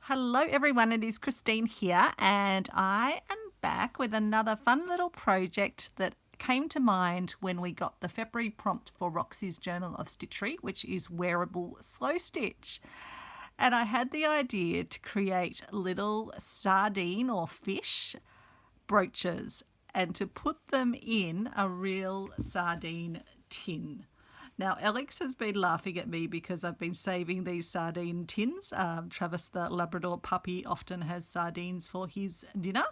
Hello everyone, it is Christine here and I am back with another fun little project that came to mind when we got the February prompt for Roxy's Journal of Stitchery, which is Wearable Slow Stitch. And I had the idea to create little sardine or fish brooches and to put them in a real sardine tin. Now, Alex has been laughing at me because I've been saving these sardine tins. Travis, the Labrador puppy, often has sardines for his dinner.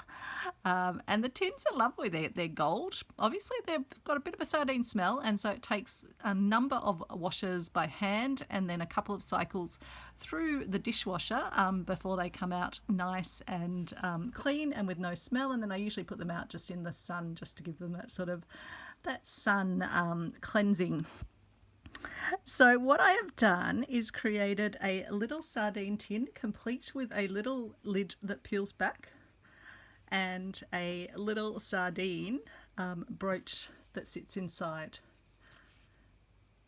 And the tins are lovely. They're gold. Obviously, they've got a bit of a sardine smell, and so it takes a number of washes by hand and then a couple of cycles through the dishwasher before they come out nice and clean and with no smell. And then I usually put them out just in the sun just to give them that sun cleansing. So what I have done is created a little sardine tin complete with a little lid that peels back and a little sardine brooch that sits inside.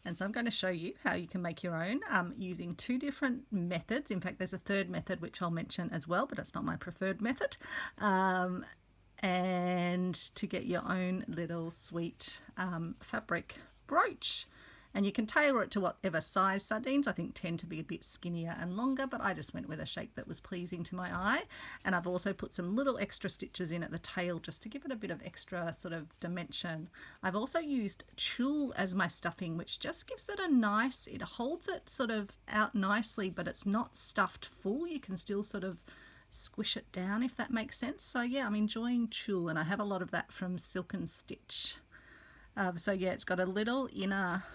And so I'm going to show you how you can make your own using two different methods. In fact, there's a third method which I'll mention as well, but it's not my preferred method. And to get your own little sweet fabric brooch. And you can tailor it to whatever size sardines. I think tend to be a bit skinnier and longer, but I just went with a shape that was pleasing to my eye. And I've also put some little extra stitches in at the tail just to give it a bit of extra sort of dimension. I've also used tulle as my stuffing, which just gives it a nice, it holds it sort of out nicely, but it's not stuffed full. You can still sort of squish it down, if that makes sense. So yeah, I'm enjoying tulle, and I have a lot of that from Silk and Stitch. So yeah, it's got a little inner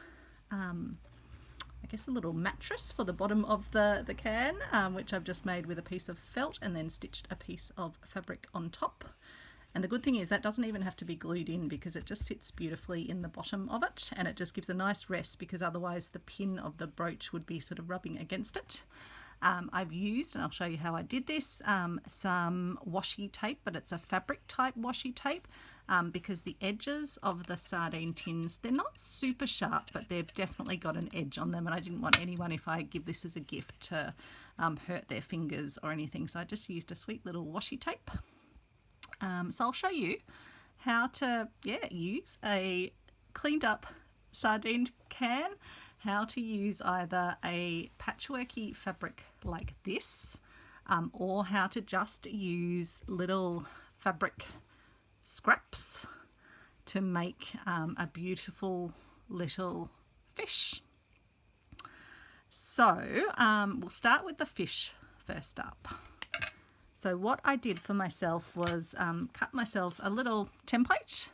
I guess a little mattress for the bottom of the can, which I've just made with a piece of felt and then stitched a piece of fabric on top. And the good thing is that doesn't even have to be glued in because it just sits beautifully in the bottom of it, and it just gives a nice rest because otherwise the pin of the brooch would be sort of rubbing against it. I've used, and I'll show you how I did this, some washi tape, but it's a fabric type washi tape. Because the edges of the sardine tins, they're not super sharp, but they've definitely got an edge on them, and I didn't want anyone, if I give this as a gift, to hurt their fingers or anything, so I just used a sweet little washi tape. So I'll show you how to use a cleaned up sardine can, how to use either a patchworky fabric like this, or how to just use little fabric scraps to make a beautiful little fish. So we'll start with the fish first up. So what I did for myself was cut myself a little template.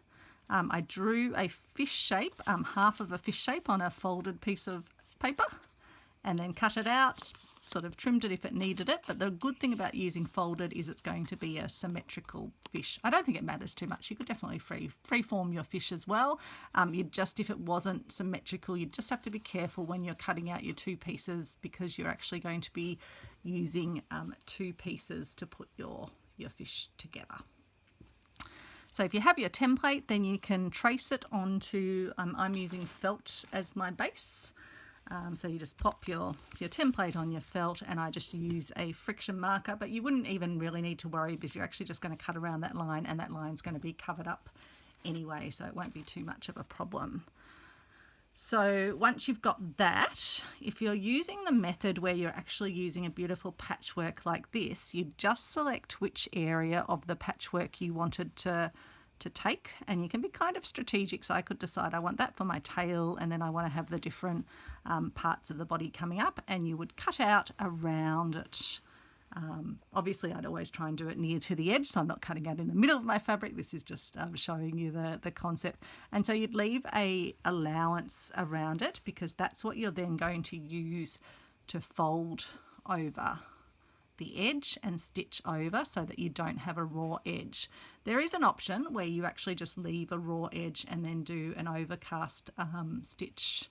I drew a fish shape, half of a fish shape on a folded piece of paper, and then cut it out, sort of trimmed it if it needed it. But the good thing about using folded is it's going to be a symmetrical fish. I don't think it matters too much. You could definitely freeform your fish as well. If it wasn't symmetrical, you'd just have to be careful when you're cutting out your two pieces, because you're actually going to be using two pieces to put your fish together. So if you have your template, then you can trace it onto, I'm using felt as my base. So you just pop your template on your felt, and I just use a friction marker, but you wouldn't even really need to worry because you're actually just going to cut around that line, and that line's going to be covered up anyway, so it won't be too much of a problem. So once you've got that, if you're using the method where you're actually using a beautiful patchwork like this, you just select which area of the patchwork you wanted to take, and you can be kind of strategic. So I could decide I want that for my tail, and then I want to have the different parts of the body coming up, and you would cut out around it. Obviously I'd always try and do it near to the edge, so I'm not cutting out in the middle of my fabric. This is just showing you the concept. And so you'd leave a allowance around it, because that's what you're then going to use to fold over the edge and stitch over so that you don't have a raw edge. There is an option where you actually just leave a raw edge and then do an overcast stitch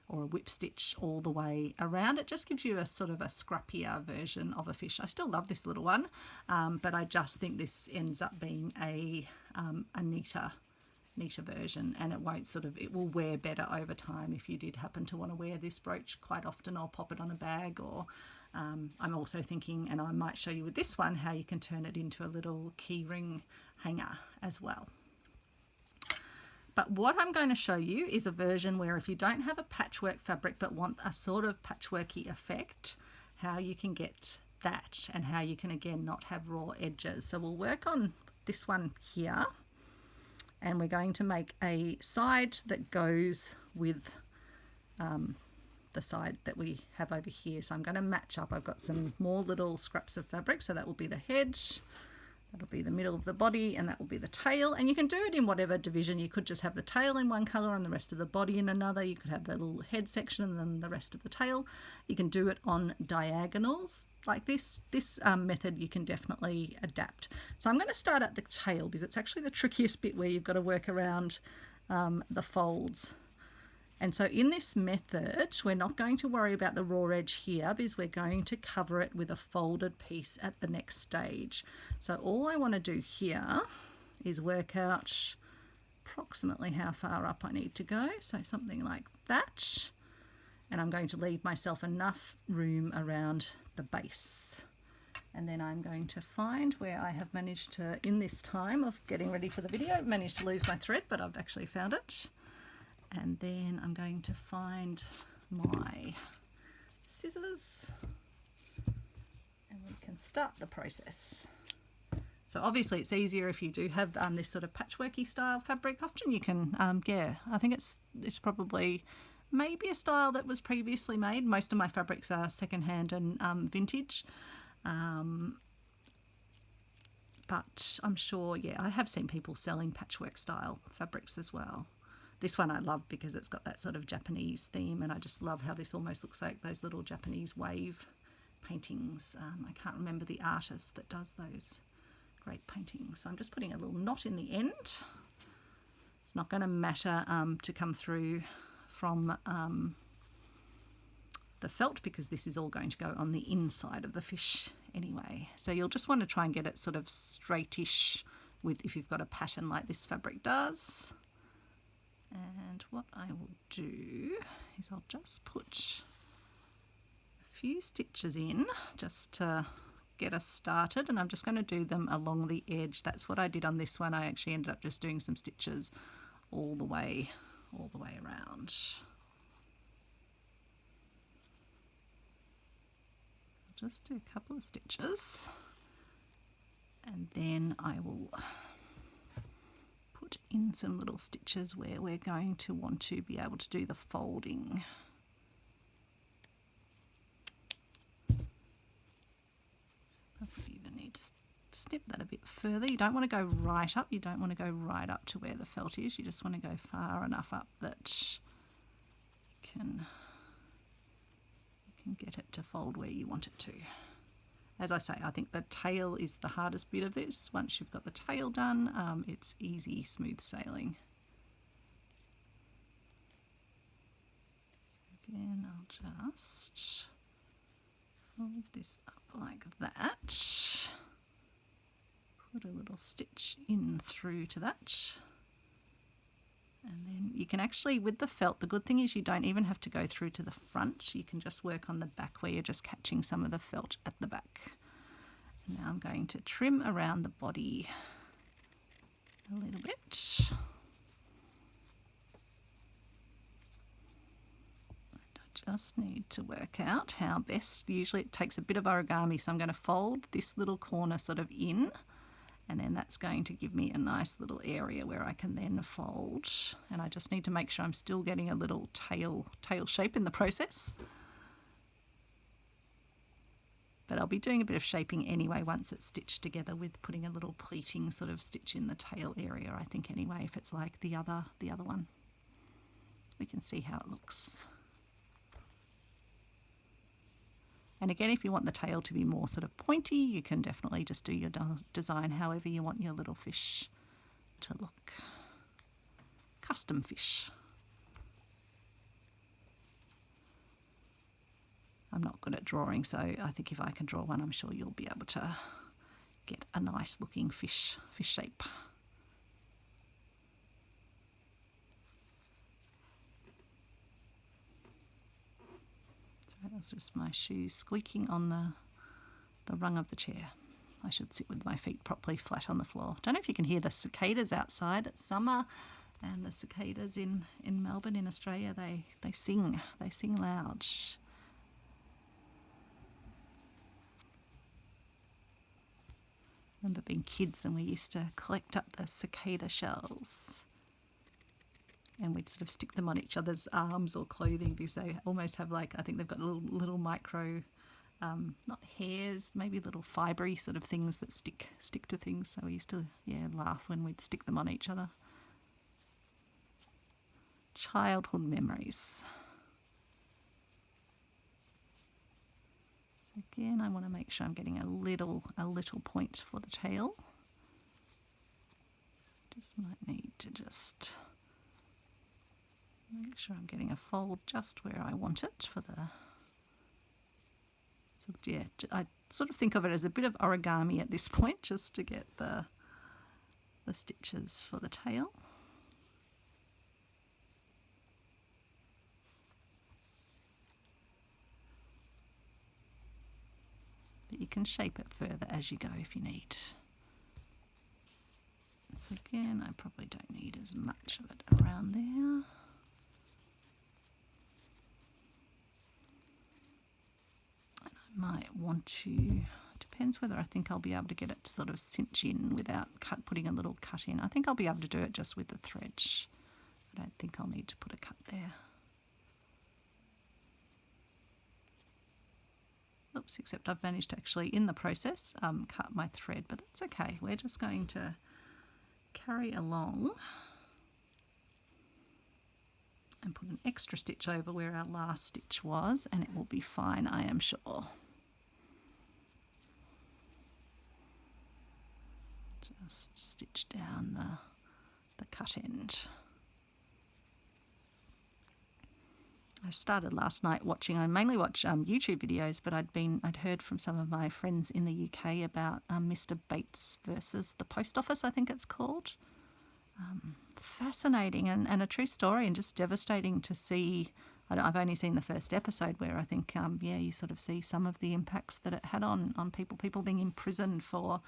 or a whip stitch all the way around. It just gives you a sort of a scrappier version of a fish. I still love this little one, but I just think this ends up being a neater version, and it will wear better over time if you did happen to want to wear this brooch quite often, or pop it on a bag, or I'm also thinking, and I might show you with this one, how you can turn it into a little keyring hanger as well. But what I'm going to show you is a version where if you don't have a patchwork fabric but want a sort of patchworky effect, how you can get that and how you can again not have raw edges. So we'll work on this one here, and we're going to make a side that goes with the side that we have over here. So I'm going to match up. I've got some more little scraps of fabric, so that will be the head, that'll be the middle of the body, and that will be the tail. And you can do it in whatever division. You could just have the tail in one color and the rest of the body in another. You could have the little head section and then the rest of the tail. You can do it on diagonals like this. This method you can definitely adapt. So I'm going to start at the tail because it's actually the trickiest bit, where you've got to work around the folds. And so in this method, we're not going to worry about the raw edge here, because we're going to cover it with a folded piece at the next stage. So all I want to do here is work out approximately how far up I need to go. So something like that. And I'm going to leave myself enough room around the base. And then I'm going to find where I have managed to, in this time of getting ready for the video, managed to lose my thread, but I've actually found it. And then I'm going to find my scissors and we can start the process. So obviously it's easier if you do have this sort of patchworky style fabric. Often you can, yeah, I think it's probably maybe a style that was previously made. Most of my fabrics are secondhand and vintage. But I'm sure, yeah, I have seen people selling patchwork style fabrics as well. This one I love because it's got that sort of Japanese theme, and I just love how this almost looks like those little Japanese wave paintings. I can't remember the artist that does those great paintings. So I'm just putting a little knot in the end. It's not going to matter to come through from the felt, because this is all going to go on the inside of the fish anyway. So you'll just want to try and get it sort of straightish with, if you've got a pattern like this fabric does. And what I will do is I'll just put a few stitches in just to get us started, and I'm just going to do them along the edge. That's what I did on this one. I actually ended up just doing some stitches all the way around. I'll just do a couple of stitches, and then I will put in some little stitches where we're going to want to be able to do the folding. Probably even need to snip that a bit further. You don't want to go right up. You don't want to go right up to where the felt is. You just want to go far enough up that you can get it to fold where you want it to. As I say, I think the tail is the hardest bit of this. Once you've got the tail done, it's easy, smooth sailing. Again, I'll just fold this up like that. Put a little stitch in through to that. And then you can actually, with the felt, the good thing is you don't even have to go through to the front. You can just work on the back where you're just catching some of the felt at the back. And now I'm going to trim around the body a little bit. I just need to work out how best. Usually it takes a bit of origami, so I'm going to fold this little corner sort of in, and then that's going to give me a nice little area where I can then fold. And I just need to make sure I'm still getting a little tail shape in the process. But I'll be doing a bit of shaping anyway once it's stitched together, with putting a little pleating sort of stitch in the tail area, I think, anyway, if it's like the other one. We can see how it looks. And again, if you want the tail to be more sort of pointy, you can definitely just do your design however you want your little fish to look. Custom fish. I'm not good at drawing, so I think if I can draw one, I'm sure you'll be able to get a nice looking fish shape. So that was just my shoes squeaking on the rung of the chair. I should sit with my feet properly flat on the floor. Don't know if you can hear the cicadas outside. It's summer, and the cicadas in Melbourne, in Australia, they sing loud. I remember being kids and we used to collect up the cicada shells, and we'd sort of stick them on each other's arms or clothing because they almost have, like, I think they've got little micro, not hairs, maybe little fibery sort of things that stick to things. So we used to, laugh when we'd stick them on each other. Childhood memories. So again, I want to make sure I'm getting a little point for the tail. Just might need to just make sure I'm getting a fold just where I want it for the... So yeah, I sort of think of it as a bit of origami at this point, just to get the stitches for the tail. But you can shape it further as you go if you need. So again, I probably don't need as much of it around there. Might want to, depends whether I think I'll be able to get it to sort of cinch in without putting a little cut in. I think I'll be able to do it just with the thread. I don't think I'll need to put a cut there. Oops, except I've managed to actually, in the process, cut my thread, but that's okay. We're just going to carry along and put an extra stitch over where our last stitch was, and it will be fine, I am sure. Just stitch down the cut end. I started last night watching, I mainly watch YouTube videos, but I'd heard from some of my friends in the UK about Mr. Bates versus the Post Office, I think it's called. Fascinating and a true story, and just devastating to see. I've only seen the first episode, where I think, you sort of see some of the impacts that it had on people being imprisoned for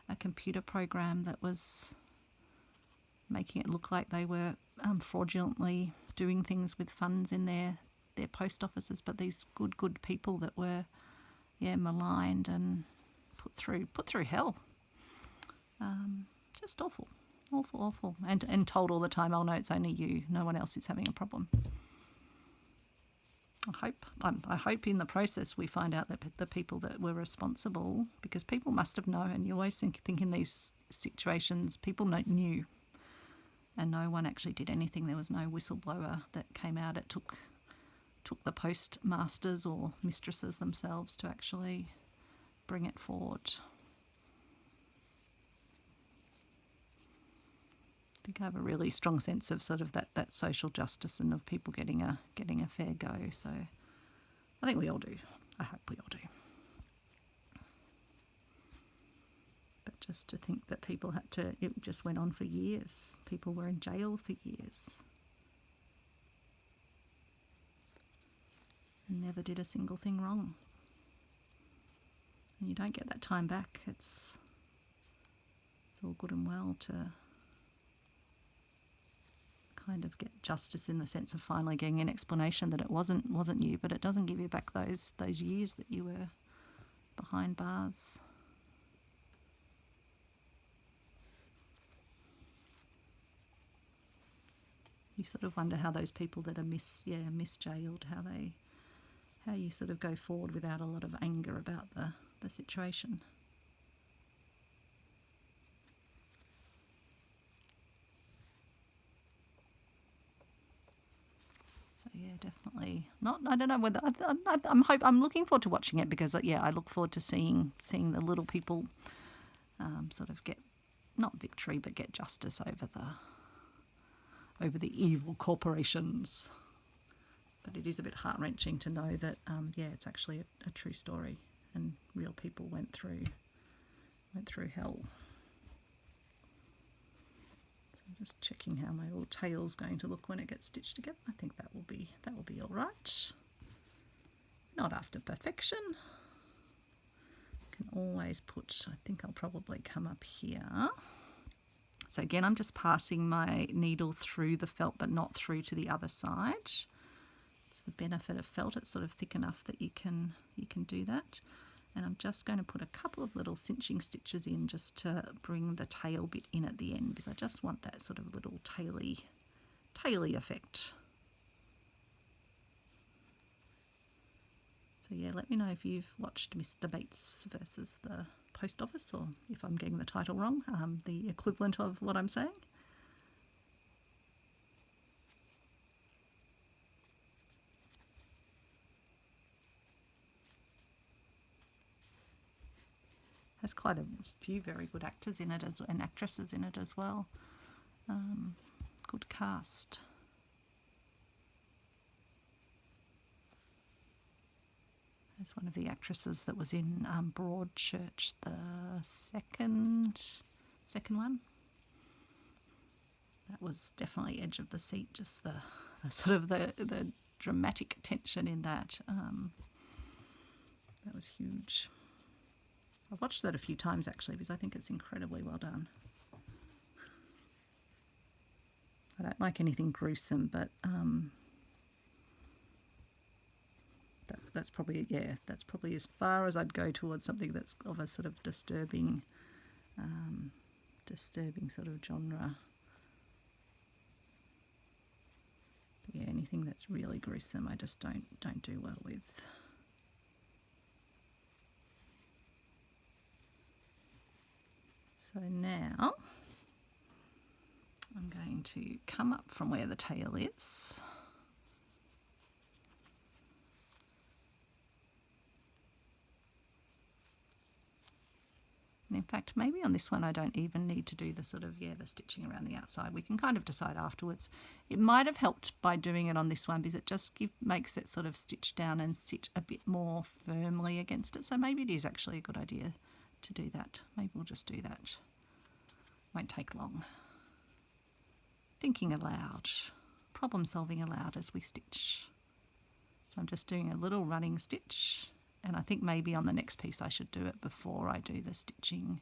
a computer program that was making it look like they were fraudulently doing things with funds in their post offices, but these good people that were maligned and put through hell. Just awful, and told all the time, oh no, it's only you, no one else is having a problem. I hope in the process we find out that the people that were responsible, because people must have known, and you always think in these situations people knew, and no one actually did anything. There was no whistleblower that came out. It took the postmasters or mistresses themselves to actually bring it forward. I think I have a really strong sense of sort of that social justice and of people getting a fair go. So I think we all do. I hope we all do. But just to think that people had to, it just went on for years. People were in jail for years and never did a single thing wrong. And you don't get that time back. It's all good and well to kind of get justice in the sense of finally getting an explanation that it wasn't you, but it doesn't give you back those years that you were behind bars. You sort of wonder how those people that are misjailed, how you sort of go forward without a lot of anger about the situation. So yeah, definitely not. I don't know whether I'm looking forward to watching it, because I look forward to seeing the little people sort of get not victory but get justice over the evil corporations. But it is a bit heart-wrenching to know that it's actually a true story, and real people went through hell. Just checking how my little tail's going to look when it gets stitched together. I think that will be all right. not after perfection. Can always put, I think I'll probably come up here. So again, I'm just passing my needle through the felt but not through to the other side. It's the benefit of felt, it's sort of thick enough that you can do that. And I'm just going to put a couple of little cinching stitches in just to bring the tail bit in at the end, because I just want that sort of little taily effect. So yeah, let me know if you've watched Mr. Bates versus the Post Office, or if I'm getting the title wrong, the equivalent of what I'm saying. Has quite a few very good actors in it and actresses in it as well. Good cast. There's one of the actresses that was in Broadchurch, the second one. That was definitely edge of the seat, just the sort of the dramatic tension in that. That was huge. I've watched that a few times actually, because I think it's incredibly well done. I don't like anything gruesome, but that's probably as far as I'd go towards something that's of a sort of disturbing sort of genre. But yeah, anything that's really gruesome, I just don't do well with. So now I'm going to come up from where the tail is. And in fact, maybe on this one I don't even need to do the sort of, the stitching around the outside. We can kind of decide afterwards. It might have helped by doing it on this one, because it just makes it sort of stitch down and sit a bit more firmly against it. So maybe it is actually a good idea to do that. Maybe we'll just do that. Won't take long. Thinking aloud, problem solving aloud as we stitch. So I'm just doing a little running stitch, and I think maybe on the next piece I should do it before I do the stitching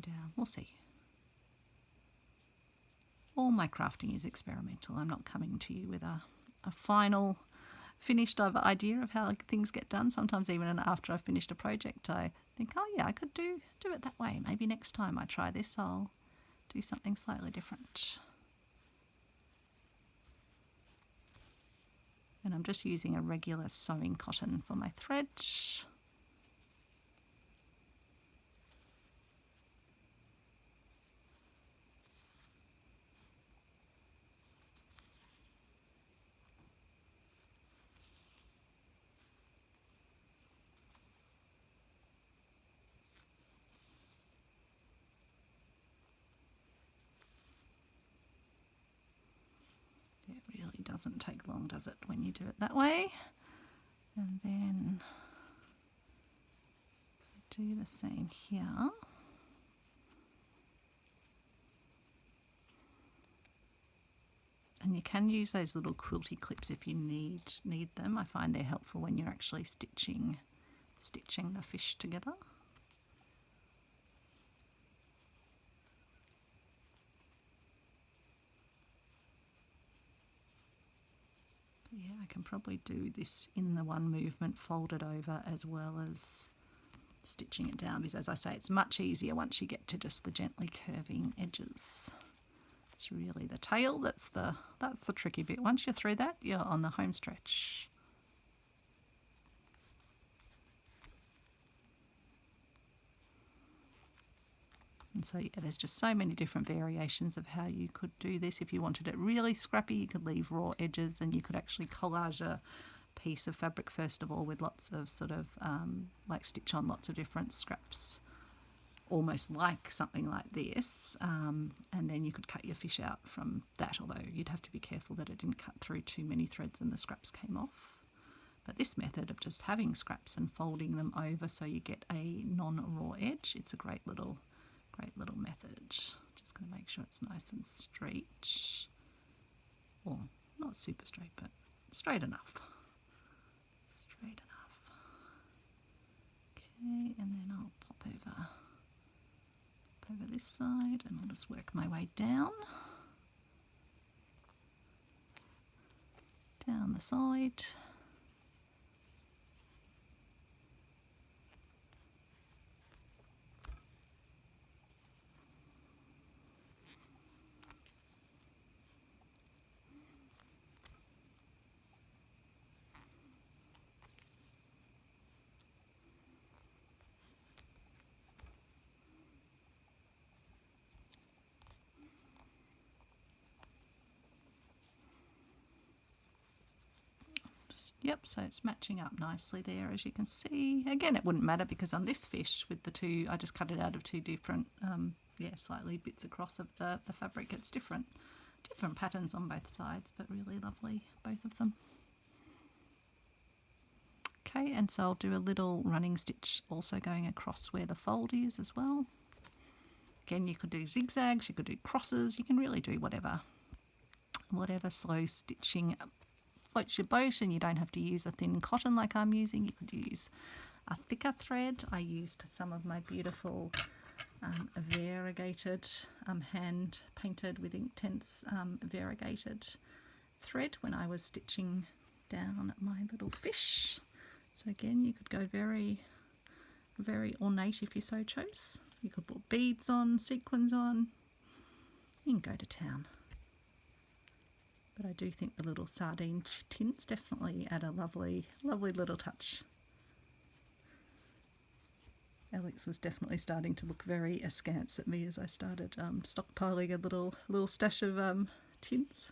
down. We'll see. All my crafting is experimental. I'm not coming to you with a final finished idea of how things get done. Sometimes even after I've finished a project, I think, oh yeah, I could do it that way. Maybe next time I try this, I'll do something slightly different. And I'm just using a regular sewing cotton for my thread. It really doesn't take long, does it, when you do it that way? And then do the same here. And you can use those little quilty clips if you need them. I find they're helpful when you're actually stitching the fish together. Yeah, I can probably do this in the one movement, fold it over, as well as stitching it down, because as I say, it's much easier once you get to just the gently curving edges. It's really the tail that's the tricky bit. Once you're through that, you're on the home stretch. And so yeah, there's just so many different variations of how you could do this. If you wanted it really scrappy, you could leave raw edges, and you could actually collage a piece of fabric first of all with lots of sort of like stitch on lots of different scraps, almost like something like this, and then you could cut your fish out from that, although you'd have to be careful that it didn't cut through too many threads and the scraps came off. But this method of just having scraps and folding them over so you get a non-raw edge, it's a great little method. Just going to make sure it's nice and straight, or not super straight, but straight enough. straight enough. Okay, and then I'll pop over this side, and I'll just work my way down the side. Yep, so it's matching up nicely there, as you can see. Again, it wouldn't matter because on this fish with the two, I just cut it out of two different, slightly bits across of the fabric. It's different patterns on both sides, but really lovely, both of them. Okay, and so I'll do a little running stitch also going across where the fold is as well. Again, you could do zigzags, you could do crosses, you can really do whatever slow stitching floats your boat, and you don't have to use a thin cotton like I'm using. You could use a thicker thread. I used some of my beautiful variegated, hand painted with Inktense variegated thread when I was stitching down my little fish. So again, you could go very, very ornate if you so chose. You could put beads on, sequins on. You can go to town. But I do think the little sardine tints definitely add a lovely, lovely little touch. Alex was definitely starting to look very askance at me as I started stockpiling a little stash of tints.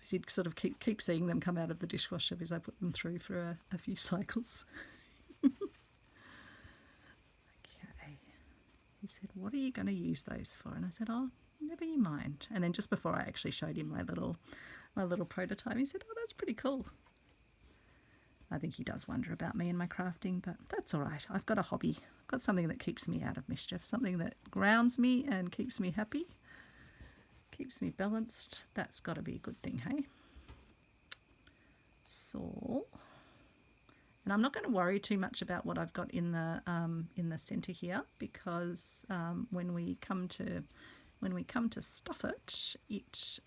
You'd sort of keep seeing them come out of the dishwasher as I put them through for a few cycles. Okay. He said, "What are you going to use those for?" And I said, "Oh, never you mind." And then just before I actually showed him my little prototype, he said, "Oh, that's pretty cool." I think he does wonder about me and my crafting, but that's all right. I've got a hobby. I've got something that keeps me out of mischief, something that grounds me and keeps me happy, keeps me balanced. That's got to be a good thing, hey? So, and I'm not going to worry too much about what I've got in the center here, because when we come to stuff it, it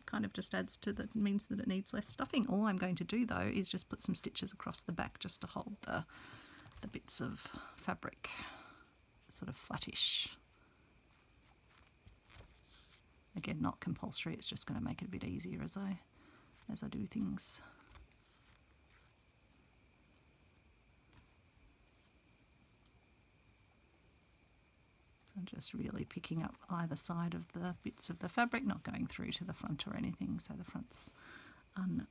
kind of just adds to the, means that it needs less stuffing. All I'm going to do though is just put some stitches across the back just to hold the bits of fabric sort of flattish. Again, not compulsory, it's just going to make it a bit easier as I do things. So I'm just really picking up either side of the bits of the fabric, not going through to the front or anything, so the front's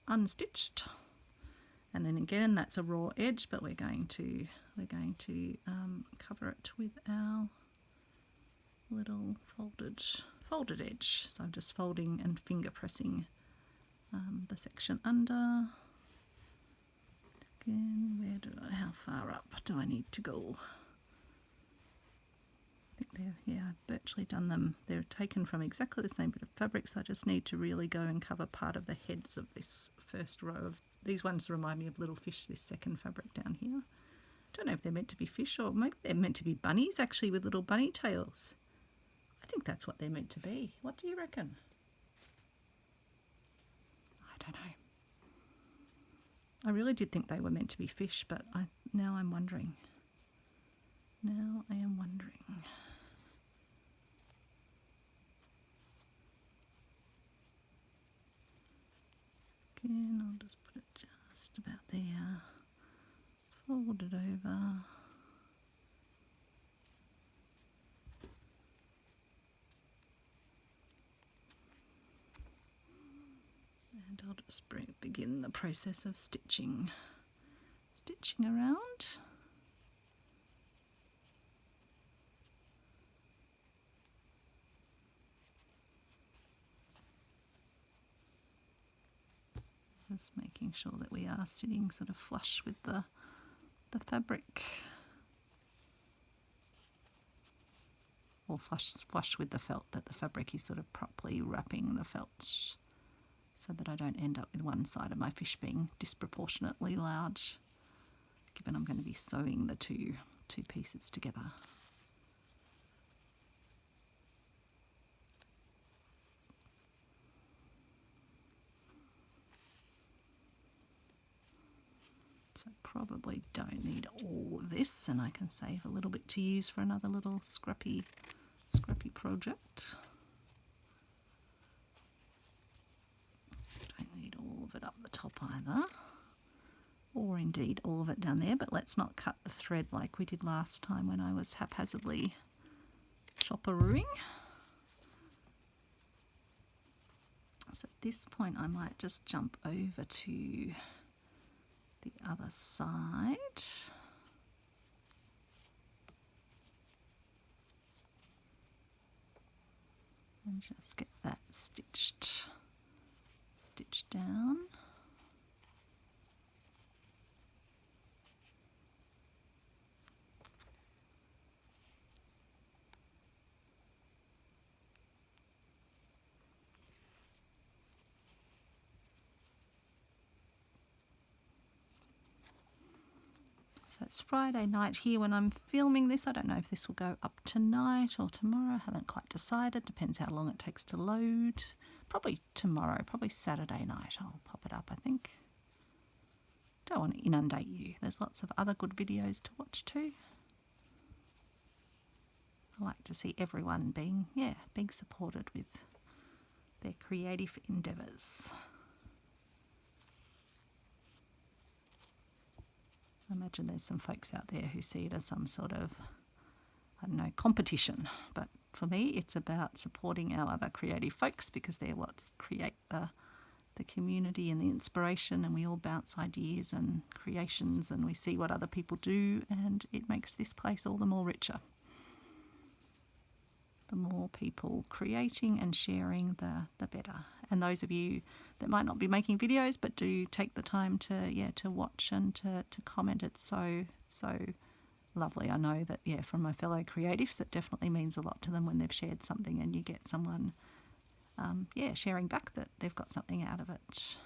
unstitched. And then again, that's a raw edge, but we're going to cover it with our little folded edge. So I'm just folding and finger pressing the section under. Again, how far up do I need to go? I think I've virtually done them. They're taken from exactly the same bit of fabric, so I just need to really go and cover part of the heads of this first row of these ones. Remind me of little fish, this second fabric down here. I don't know if they're meant to be fish, or maybe they're meant to be bunnies actually, with little bunny tails. I think that's what they're meant to be. What do you reckon? I don't know. I really did think they were meant to be fish, but now I'm wondering. Now I am wondering. Again, I'll just put it just about there. Fold it over. And I'll just begin the process of stitching around. Just making sure that we are sitting sort of flush with the fabric, or flush with the felt, that the fabric is sort of properly wrapping the felt, so that I don't end up with one side of my fish being disproportionately large. given I'm going to be sewing the two pieces together. So probably don't need all of this, and I can save a little bit to use for another little scrappy project. Don't need all of it up the top either, or indeed all of it down there, but let's not cut the thread like we did last time when I was haphazardly chopperooing. So at this point I might just jump over to the other side. And just get that stitched down. So it's Friday night here when I'm filming this. I don't know if this will go up tonight or tomorrow. I haven't quite decided. Depends how long it takes to load. Probably tomorrow, probably Saturday night I'll pop it up, I think. Don't want to inundate you. There's lots of other good videos to watch too. I like to see everyone being supported with their creative endeavours. I imagine there's some folks out there who see it as some sort of, I don't know, competition. But for me, it's about supporting our other creative folks, because they're what create the community and the inspiration, and we all bounce ideas and creations, and we see what other people do, and it makes this place all the more richer. The more people creating and sharing, the better. And those of you that might not be making videos but do take the time to watch and to comment, it's so lovely. I know that from my fellow creatives, it definitely means a lot to them when they've shared something and you get someone sharing back that they've got something out of it.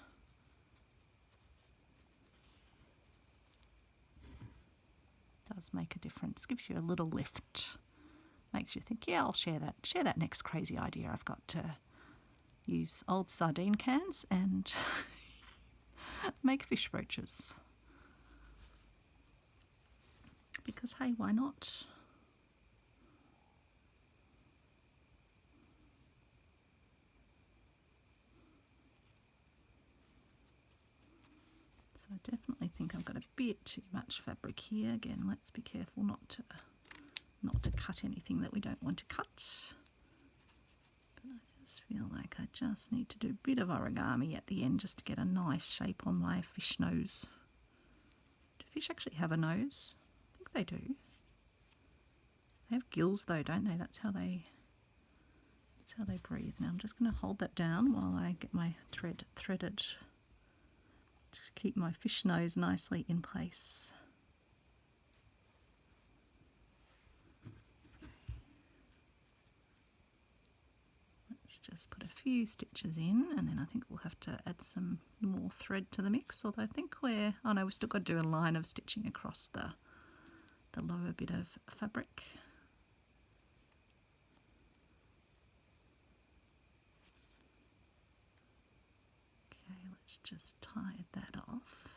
Does make a difference, gives you a little lift. Makes you think, I'll share that next crazy idea I've got to use old sardine cans and make fish brooches. Because hey, why not? So I definitely think I've got a bit too much fabric here. Again, let's be careful not to cut anything that we don't want to cut. But I just feel like I just need to do a bit of origami at the end just to get a nice shape on my fish nose. Do fish actually have a nose? I think they do. They have gills though, don't they? That's how they breathe. Now I'm just going to hold that down while I get my thread threaded to keep my fish nose nicely in place. Just put a few stitches in, and then I think we'll have to add some more thread to the mix, although I think we've still got to do a line of stitching across the lower bit of fabric. Okay, let's just tie that off.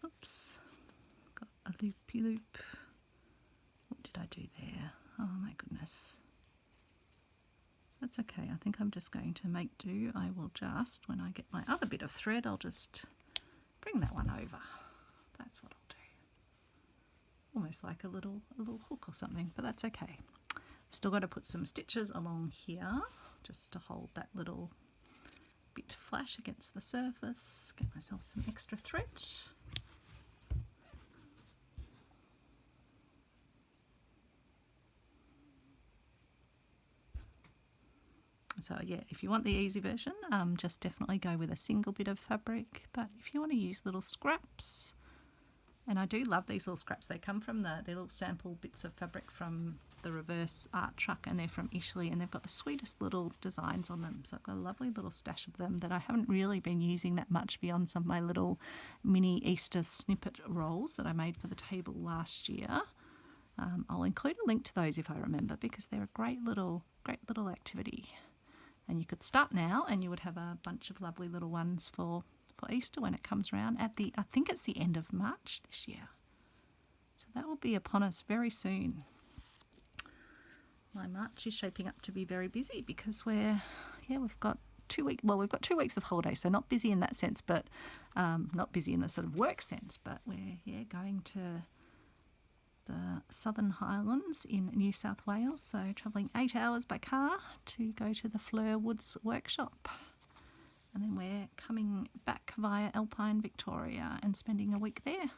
Oops, got a loopy loop. What did I do there? Oh my goodness. That's okay, I think I'm just going to make do. I will just, when I get my other bit of thread, I'll just bring that one over. That's what I'll do. Almost like a little hook or something, but that's okay. I've still got to put some stitches along here just to hold that little bit flat against the surface. Get myself some extra thread. So if you want the easy version, just definitely go with a single bit of fabric. But if you want to use little scraps, and I do love these little scraps, they come from the little sample bits of fabric from the reverse art truck, and they're from Italy, and they've got the sweetest little designs on them. So I've got a lovely little stash of them that I haven't really been using that much beyond some of my little mini Easter snippet rolls that I made for the table last year. I'll include a link to those if I remember, because they're a great little activity. And you could start now and you would have a bunch of lovely little ones for Easter when it comes around at I think it's the end of March this year. So that will be upon us very soon. My March is shaping up to be very busy because we've got 2 weeks. Well, we've got 2 weeks of holiday, so not busy in that sense, but not busy in the sort of work sense. But we're going to the Southern Highlands in New South Wales, so travelling 8 hours by car to go to the Fleur Woods workshop. And then we're coming back via Alpine, Victoria, and spending a week there.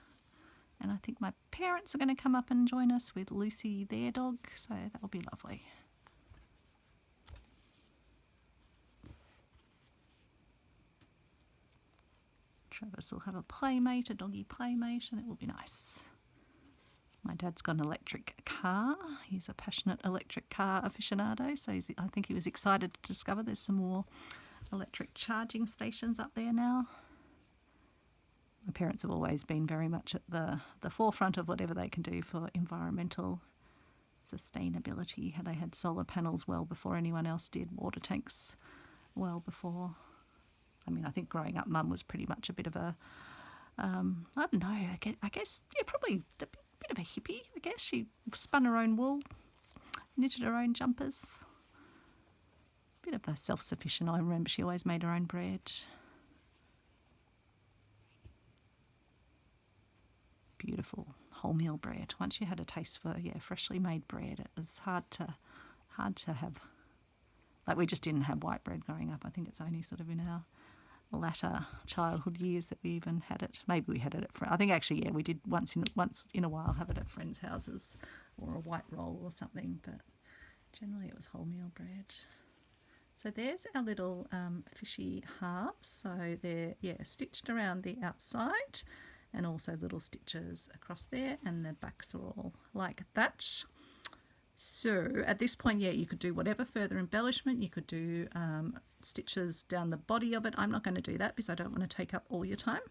And I think my parents are going to come up and join us with Lucy, their dog, so that will be lovely. Travis will have a playmate, a doggy playmate, and it will be nice. My dad's got an electric car. He's a passionate electric car aficionado, so I think he was excited to discover there's some more electric charging stations up there now. My parents have always been very much at the forefront of whatever they can do for environmental sustainability. They had solar panels well before anyone else did, water tanks well before. I mean, I think growing up, Mum was pretty much a bit of a, I don't know, I guess, yeah, probably a bit of a hippie, I guess. She spun her own wool, knitted her own jumpers. Bit of a self-sufficient. I remember she always made her own bread. Beautiful wholemeal bread. Once you had a taste for freshly made bread, it was hard to have. Like, we just didn't have white bread growing up. I think it's only sort of in our latter childhood years that we even had it. Maybe we had it at I think actually we did once in a while have it at friends' houses, or a white roll or something, but generally it was wholemeal bread. So there's our little fishy halves. So they're stitched around the outside, and also little stitches across there, and the backs are all like that. So at this point, you could do whatever further embellishment. You could do stitches down the body of it. I'm not going to do that because I don't want to take up all your time.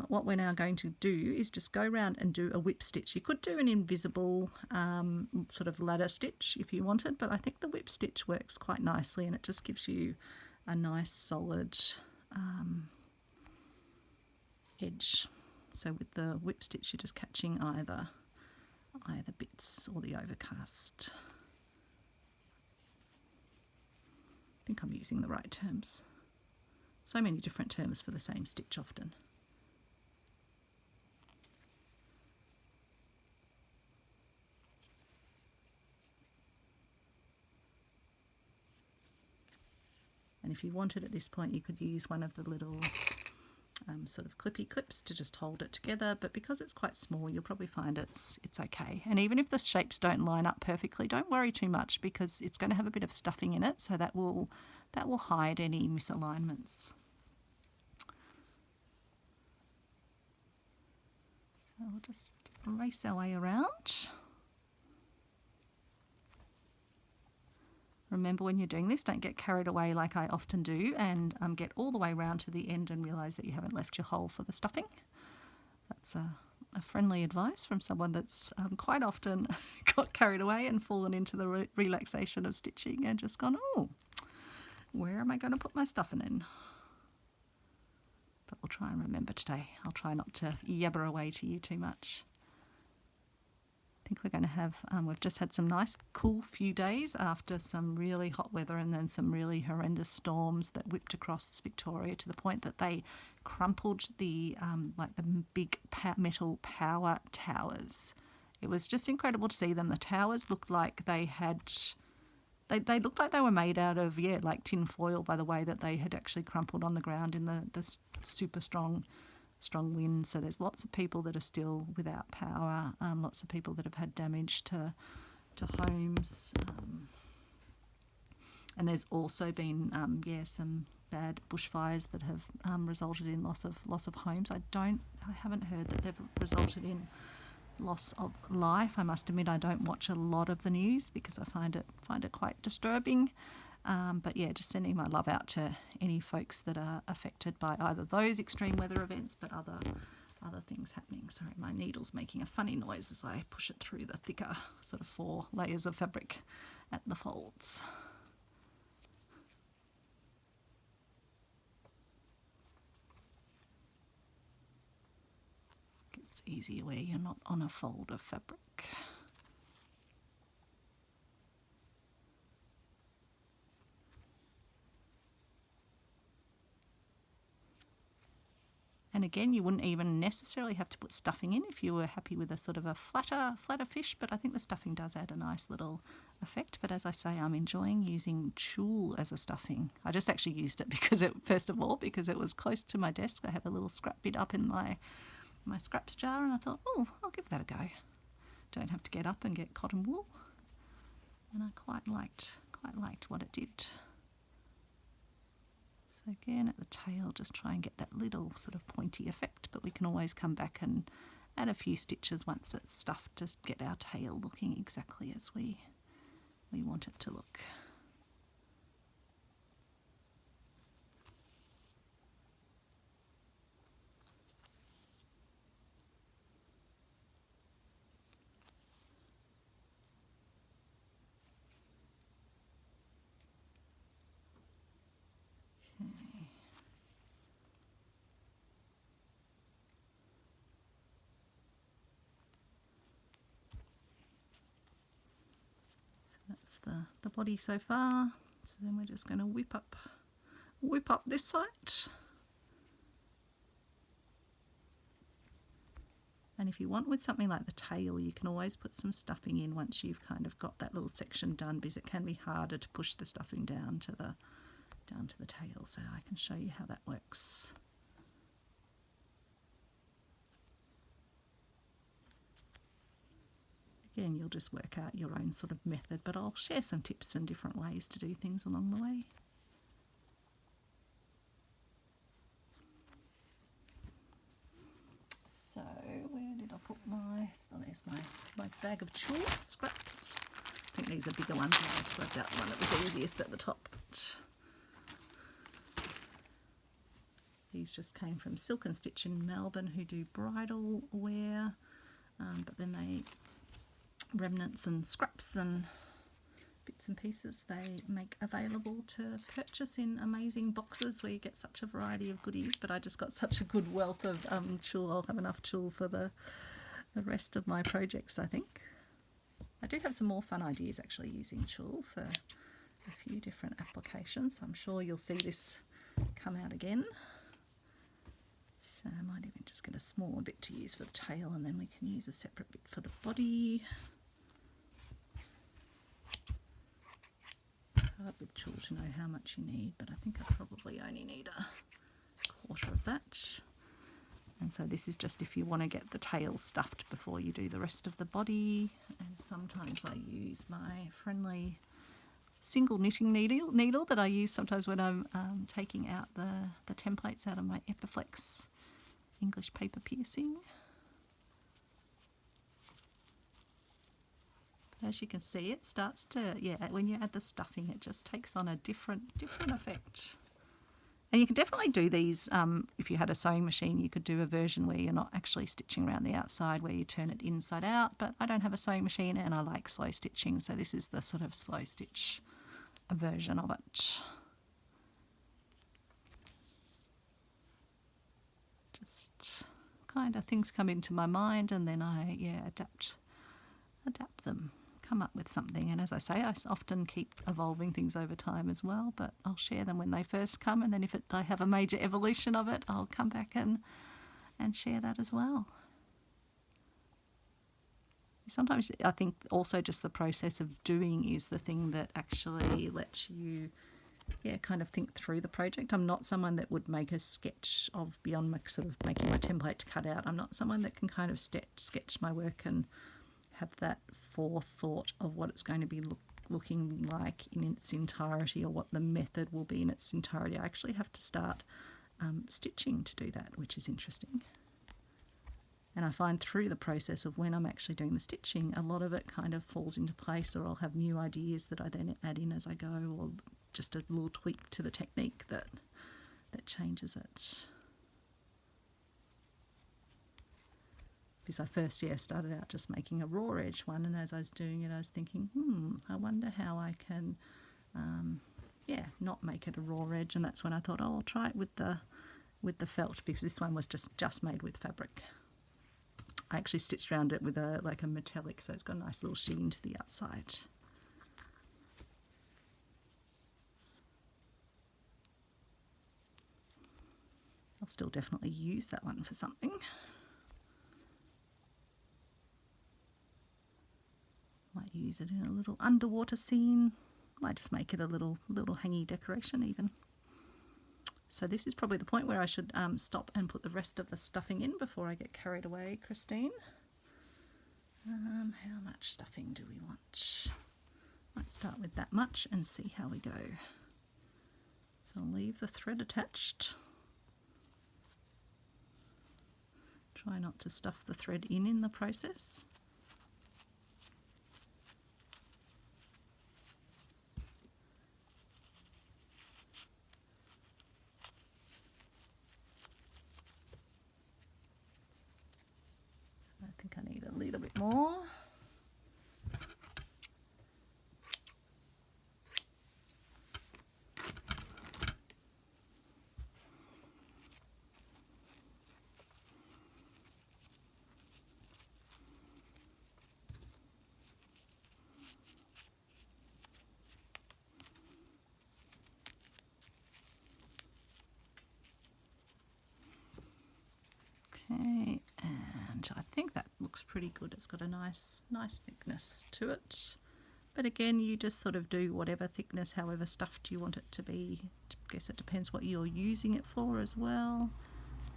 What we're now going to do is just go around and do a whip stitch. You could do an invisible sort of ladder stitch if you wanted, but I think the whip stitch works quite nicely, and it just gives you a nice solid edge. So with the whip stitch, you're just catching either bits or the overcast. I think I'm using the right terms. So many different terms for the same stitch often. And if you wanted at this point, you could use one of the little sort of clippy clips to just hold it together, but because it's quite small, you'll probably find it's okay. And even if the shapes don't line up perfectly, don't worry too much, because it's going to have a bit of stuffing in it, so that will hide any misalignments. So we'll just race our way around. Remember, when you're doing this, don't get carried away like I often do and get all the way around to the end and realise that you haven't left your hole for the stuffing. That's a friendly advice from someone that's quite often got carried away and fallen into the relaxation of stitching and just gone, oh, where am I going to put my stuffing in? But we'll try and remember today. I'll try not to yabber away to you too much. I think we're going to have, we've just had some nice cool few days after some really hot weather and then some really horrendous storms that whipped across Victoria to the point that they crumpled the like the big metal power towers. It was just incredible to see them. The towers looked like they had, they looked like they were made out of, like tin foil, by the way that they had actually crumpled on the ground in the super strong wind. So there's lots of people that are still without power, lots of people that have had damage to homes, and there's also been some bad bushfires that have resulted in loss of homes. I haven't heard that they've resulted in loss of life. I must admit I don't watch a lot of the news because I find it quite disturbing. But yeah, just sending my love out to any folks that are affected by either those extreme weather events, but other things happening. Sorry, my needle's making a funny noise as I push it through the thicker sort of 4 layers of fabric at the folds. It's easier where you're not on a fold of fabric. And again, you wouldn't even necessarily have to put stuffing in if you were happy with a sort of a flatter fish, but I think the stuffing does add a nice little effect. But as I say, I'm enjoying using tulle as a stuffing. I just actually used it because first of all, because it was close to my desk. I had a little scrap bit up in my scraps jar, and I thought, oh, I'll give that a go. Don't have to get up and get cotton wool. And I quite liked what it did. So again, at the tail, just try and get that little sort of pointy effect, but we can always come back and add a few stitches once it's stuffed to get our tail looking exactly as we want it to look. That's the body so far. So then we're just going to whip up this side. And if you want with something like the tail, you can always put some stuffing in once you've kind of got that little section done, because it can be harder to push the stuffing down to the tail. So I can show you how that works. Again, you'll just work out your own sort of method, but I'll share some tips and different ways to do things along the way. So where did I put there's my bag of tulle scraps. I think these are bigger ones. I just worked out the one that was easiest at the top. These just came from Silk and Stitch in Melbourne, who do bridal wear, but then they remnants and scraps and bits and pieces they make available to purchase in amazing boxes where you get such a variety of goodies. But I just got such a good wealth of tulle. I'll have enough tulle for the rest of my projects, I think. I do have some more fun ideas actually using tulle for a few different applications. I'm sure you'll see this come out again. So I might even just get a smaller bit to use for the tail, and then we can use a separate bit for the body. Hard with tulle to know how much you need, but I think I probably only need a quarter of that. And so this is just if you want to get the tail stuffed before you do the rest of the body. And sometimes I use my friendly single knitting needle that I use sometimes when I'm taking out the templates out of my Epiflex English paper piercing. As you can see, it starts to, when you add the stuffing, it just takes on a different effect. And you can definitely do these, if you had a sewing machine, you could do a version where you're not actually stitching around the outside, where you turn it inside out, but I don't have a sewing machine and I like slow stitching, so this is the sort of slow stitch version of it. Just kind of things come into my mind, and then I adapt them, come up with something. And as I say, I often keep evolving things over time as well, but I'll share them when they first come, and then if I have a major evolution of it, I'll come back and share that as well. Sometimes I think also just the process of doing is the thing that actually lets you kind of think through the project. I'm not someone that would make a sketch of beyond my sort of making my template to cut out. I'm not someone that can kind of sketch my work and have that forethought of what it's going to be looking like in its entirety, or what the method will be in its entirety. I actually have to start stitching to do that, which is interesting. And I find through the process of when I'm actually doing the stitching, a lot of it kind of falls into place, or I'll have new ideas that I then add in as I go, or just a little tweak to the technique that changes it. Because I first started out just making a raw edge one, and as I was doing it I was thinking, I wonder how I can not make it a raw edge, and that's when I thought, I'll try it with the felt, because this one was just made with fabric. I actually stitched around it with a metallic, so it's got a nice little sheen to the outside. I'll still definitely use that one for something. Might use it in a little underwater scene. Might just make it a little hangy decoration even. So this is probably the point where I should stop and put the rest of the stuffing in before I get carried away, Christine. How much stuffing do we want? Might start with that much and see how we go. So I'll leave the thread attached. Try not to stuff the thread in the process. I think I need a little bit more. Okay, and I think that looks pretty good. It's got a nice thickness to it. But again, you just sort of do whatever thickness, however stuffed you want it to be. I guess it depends what you're using it for as well,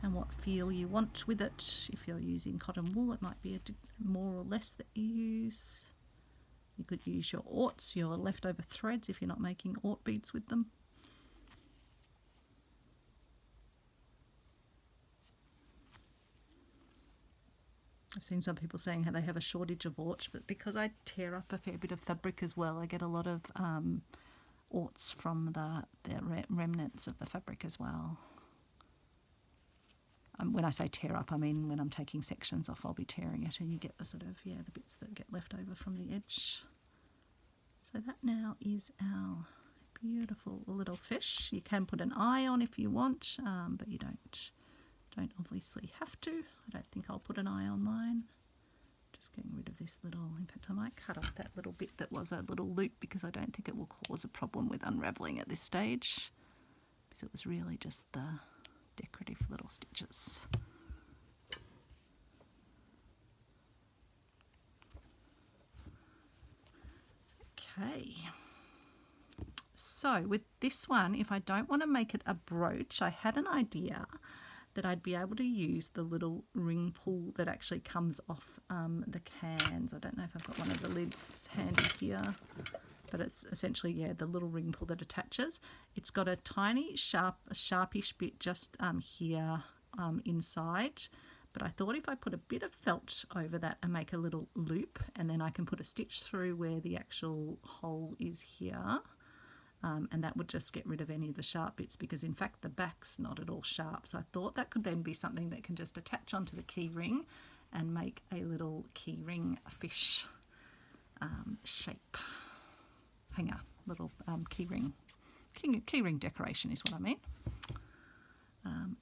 and what feel you want with it. If you're using cotton wool, it might be more or less that you use. You could use your orts, your leftover threads, if you're not making ort beads with them. I've seen some people saying how they have a shortage of orts, but because I tear up a fair bit of fabric as well, I get a lot of orts from the remnants of the fabric as well. When I say tear up, I mean when I'm taking sections off, I'll be tearing it, and you get the sort of, the bits that get left over from the edge. So that now is our beautiful little fish. You can put an eye on if you want, but you don't obviously have to. I don't think I'll put an eye on mine. Just getting rid of this little, in fact I might cut off that little bit that was a little loop, because I don't think it will cause a problem with unravelling at this stage, because it was really just the decorative little stitches. Okay, so with this one, if I don't want to make it a brooch, I had an idea that I'd be able to use the little ring pull that actually comes off the cans. I don't know if I've got one of the lids handy here, but it's essentially, the little ring pull that attaches. It's got a tiny sharpish bit just here inside, but I thought if I put a bit of felt over that and make a little loop, and then I can put a stitch through where the actual hole is here, and that would just get rid of any of the sharp bits, because in fact the back's not at all sharp. So I thought that could then be something that can just attach onto the key ring and make a little key ring fish shape hanger, little key ring decoration is what I mean.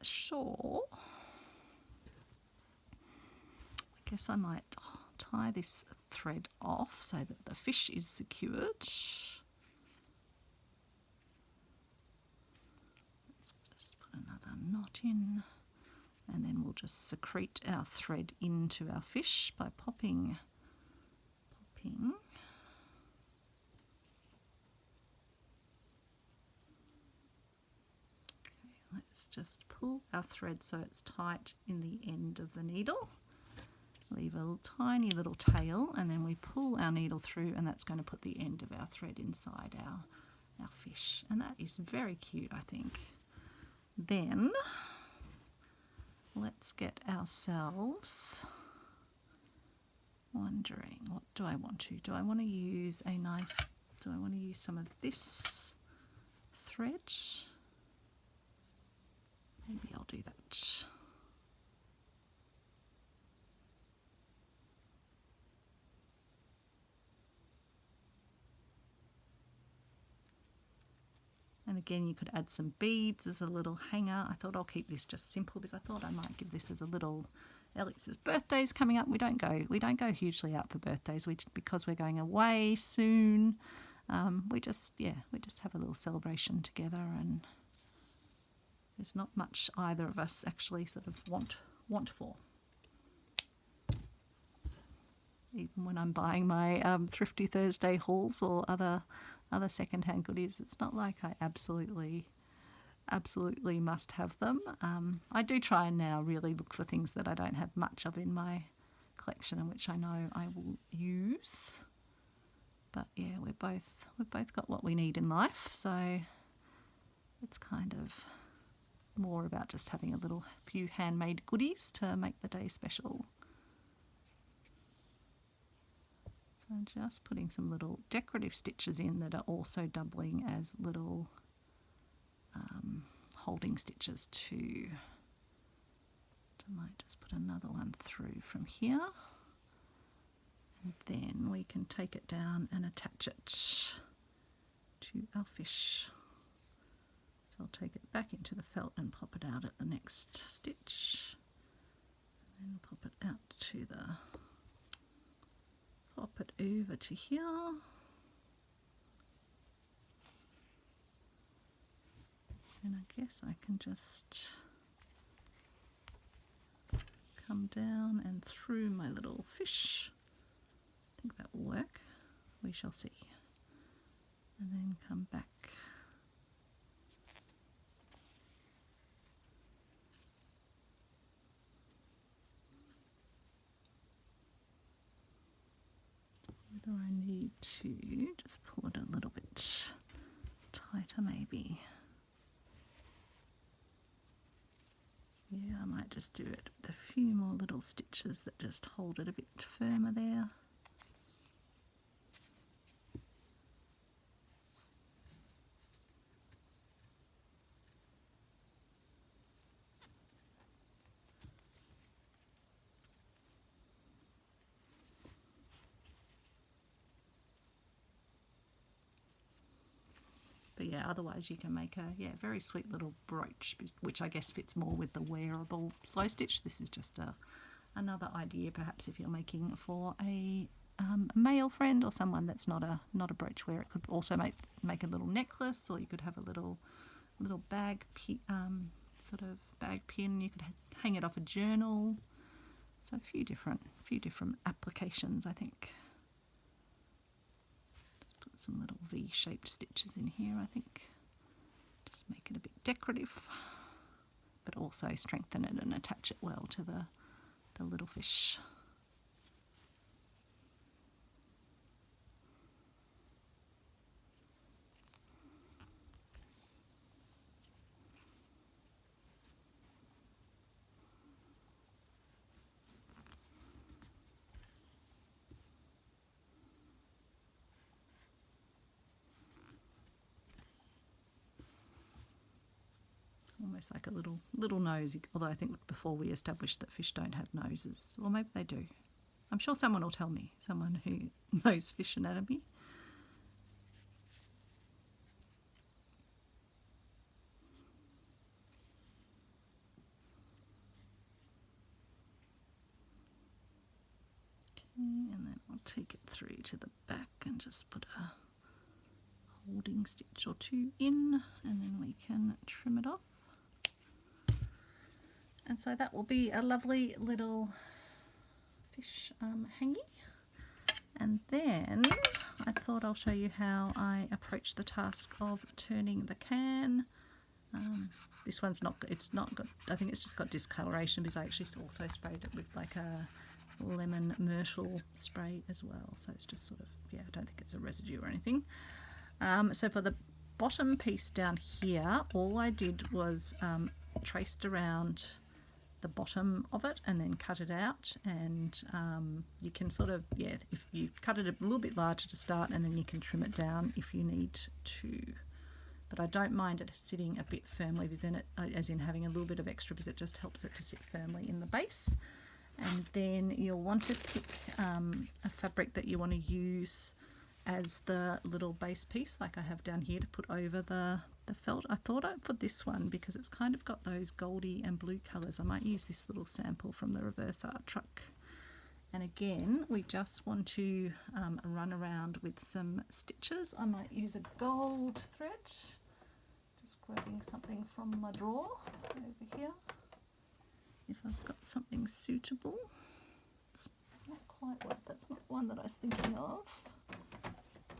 Sure, I guess I might tie this thread off so that the fish is secured. Another knot in, and then we'll just secrete our thread into our fish by popping. Okay, let's just pull our thread so it's tight in the end of the needle. Leave a tiny little tail, and then we pull our needle through, and that's going to put the end of our thread inside our fish, and that is very cute, I think. Then let's get ourselves wondering, what do I want to? Do I want to use a nice, do I want to use some of this thread? Maybe I'll do that. And again, you could add some beads as a little hanger. I thought I'll keep this just simple because I thought I might give this as a little. Alex's birthday's coming up. We don't go hugely out for birthdays. Because we're going away soon. We just have a little celebration together, and there's not much either of us actually sort of want for. Even when I'm buying my Thrifty Thursday hauls or other secondhand goodies, it's not like I absolutely must have them. I do try and now really look for things that I don't have much of in my collection and which I know I will use. But yeah, we've both got what we need in life, so it's kind of more about just having a few handmade goodies to make the day special. So I'm just putting some little decorative stitches in that are also doubling as little holding stitches too. I might just put another one through from here, and then we can take it down and attach it to our fish. So I'll take it back into the felt and pop it out at the next stitch, and then pop it out to pop it over to here. And I guess I can just come down and through my little fish. I think that will work. We shall see. And then come back. Whether I need to just pull it a little bit tighter maybe. Yeah, I might just do it with a few more little stitches that just hold it a bit firmer there. But yeah, otherwise you can make a very sweet little brooch, which I guess fits more with the wearable slow stitch. This is just another idea, perhaps if you're making for a male friend or someone that's not a brooch wearer. It could also make a little necklace, or you could have a little bag sort of bag pin. You could hang it off a journal. So a few different applications, I think. Some little V-shaped stitches in here, I think. Just make it a bit decorative, but also strengthen it and attach it well to the little fish. Almost like a little nose, although I think before we established that fish don't have noses, or maybe they do. I'm sure someone will tell me, someone who knows fish anatomy. Okay, and then I'll take it through to the back and just put a holding stitch or two in, and then we can trim it off. And so that will be a lovely little fish hangy. And then I thought I'll show you how I approach the task of turning the can. This one's not got, I think it's just got discoloration because I actually also sprayed it with like a lemon myrtle spray as well. So it's just sort of, yeah, I don't think it's a residue or anything. So for the bottom piece down here, all I did was traced around the bottom of it and then cut it out, and you can sort of, yeah, if you cut it a little bit larger to start, and then you can trim it down if you need to. But I don't mind it sitting a bit firmly, as in having a little bit of extra, because it just helps it to sit firmly in the base. And then you'll want to pick a fabric that you want to use as the little base piece, like I have down here, to put over the felt. I thought for this one, because it's kind of got those goldy and blue colours, I might use this little sample from the Reverse Art Truck. And again, we just want to run around with some stitches. I might use a gold thread. Just grabbing something from my drawer over here. If I've got something suitable. It's not quite what, that's not one that I was thinking of.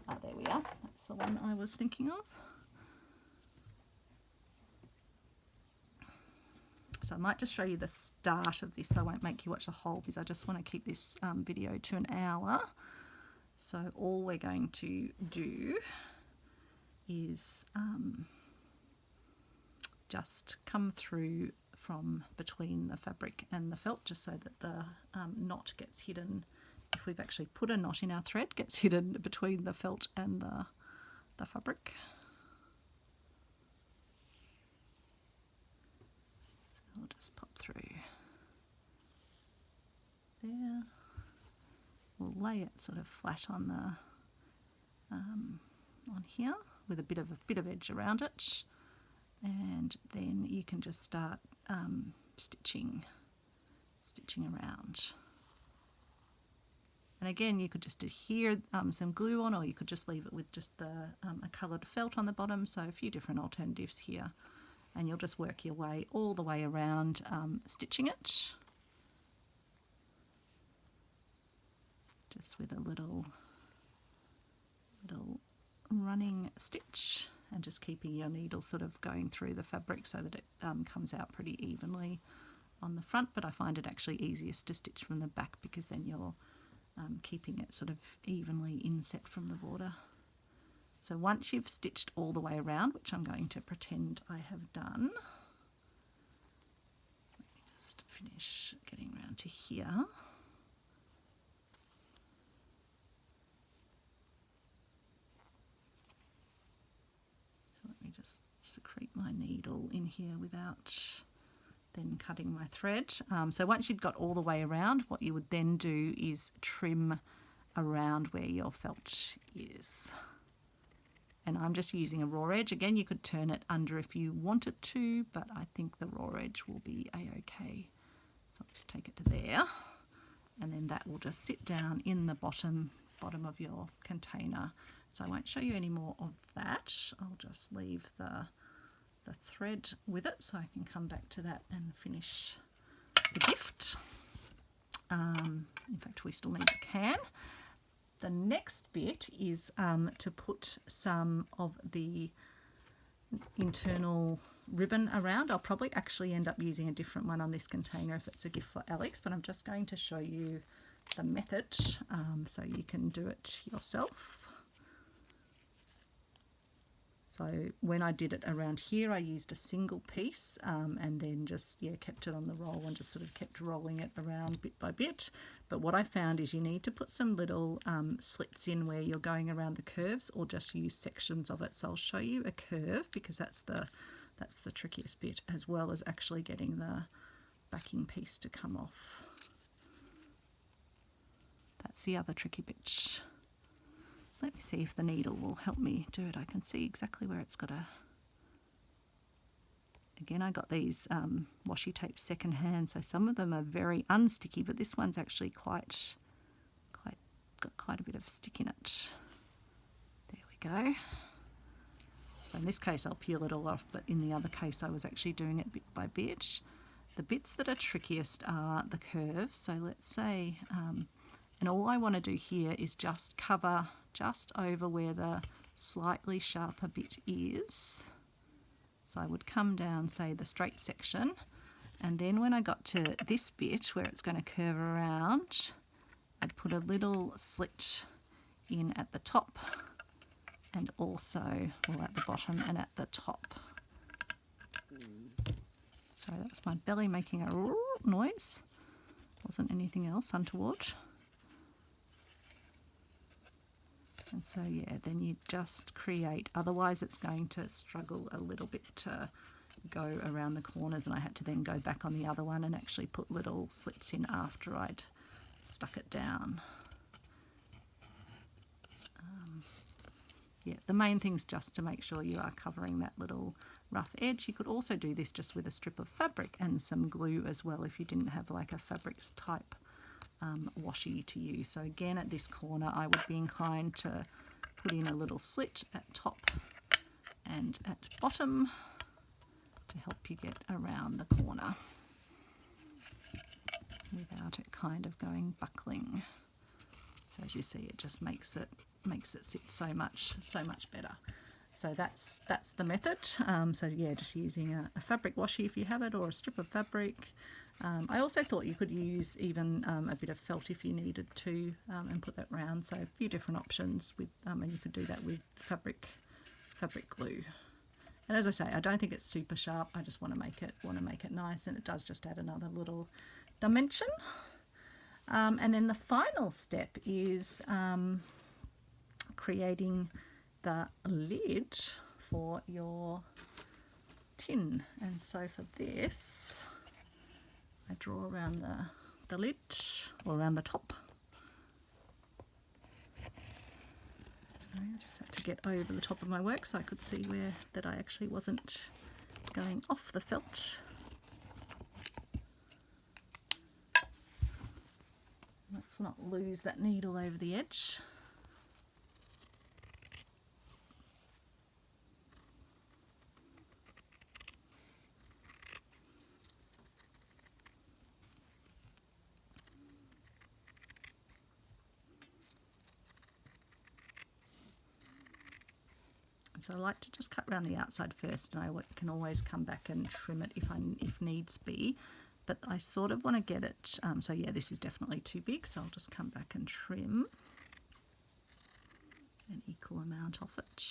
Ah, there we are. That's the one I was thinking of. So I might just show you the start of this, so I won't make you watch the whole, because I just want to keep this video to an hour. So all we're going to do is just come through from between the fabric and the felt, just so that the knot gets hidden. If we've actually put a knot in our thread, gets hidden between the felt and the fabric. So I'll just pop through there. We'll lay it sort of flat on the on here with a bit of edge around it, and then you can just start stitching around. And again, you could just adhere some glue on, or you could just leave it with just a coloured felt on the bottom. So a few different alternatives here, and you'll just work your way all the way around stitching it, just with a little running stitch, and just keeping your needle sort of going through the fabric so that it comes out pretty evenly on the front. But I find it actually easiest to stitch from the back, because then you're keeping it sort of evenly inset from the border. So once you've stitched all the way around, which I'm going to pretend I have done, let me just finish getting around to here. So let me just secrete my needle in here without then cutting my thread. So once you've got all the way around, what you would then do is trim around where your felt is. And I'm just using a raw edge. Again, you could turn it under if you wanted to, but I think the raw edge will be a-okay. So I'll just take it to there, and then that will just sit down in the bottom of your container. So I won't show you any more of that. I'll just leave the thread with it, so I can come back to that and finish the gift. In fact, we still need the can. The next bit is to put some of the internal ribbon around. I'll probably actually end up using a different one on this container if it's a gift for Alex, but I'm just going to show you the method so you can do it yourself. So when I did it around here, I used a single piece and then just kept it on the roll and just sort of kept rolling it around bit by bit. But what I found is you need to put some little slits in where you're going around the curves, or just use sections of it. So I'll show you a curve, because that's the trickiest bit, as well as actually getting the backing piece to come off. That's the other tricky bit. Let me see if the needle will help me do it. I can see exactly where it's got to. Again, I got these washi tapes secondhand, so some of them are very unsticky, but this one's actually got quite a bit of stick in it. There we go. So in this case, I'll peel it all off, but in the other case, I was actually doing it bit by bit. The bits that are trickiest are the curves. So let's say, and all I want to do here is just cover just over where the slightly sharper bit is. So I would come down, say, the straight section, and then when I got to this bit where it's going to curve around, I'd put a little slit in at the top, and also, well, at the bottom and at the top. Sorry, that was my belly making a noise. Wasn't anything else untoward. And so yeah, then you just create, otherwise it's going to struggle a little bit to go around the corners, and I had to then go back on the other one and actually put little slips in after I'd stuck it down. Yeah, the main thing's just to make sure you are covering that little rough edge. You could also do this just with a strip of fabric and some glue as well if you didn't have like a fabrics type washi to use. So again, at this corner I would be inclined to put in a little slit at top and at bottom to help you get around the corner without it kind of going buckling. So as you see, it just makes it sit so much better. So that's the method. So yeah, just using a fabric washi if you have it, or a strip of fabric. I also thought you could use even a bit of felt if you needed to, and put that round. So a few different options with, and you could do that with fabric glue. And as I say, I don't think it's super sharp. I just want to make it nice, and it does just add another little dimension. And then the final step is creating the lid for your tin. And so for this, I draw around the lid, or around the top. So I just had to get over the top of my work so I could see where that I actually wasn't going off the felt. Let's not lose that needle over the edge. So I like to just cut around the outside first, and I can always come back and trim it if needs be. But I sort of want to get it, so yeah, this is definitely too big, so I'll just come back and trim an equal amount off it.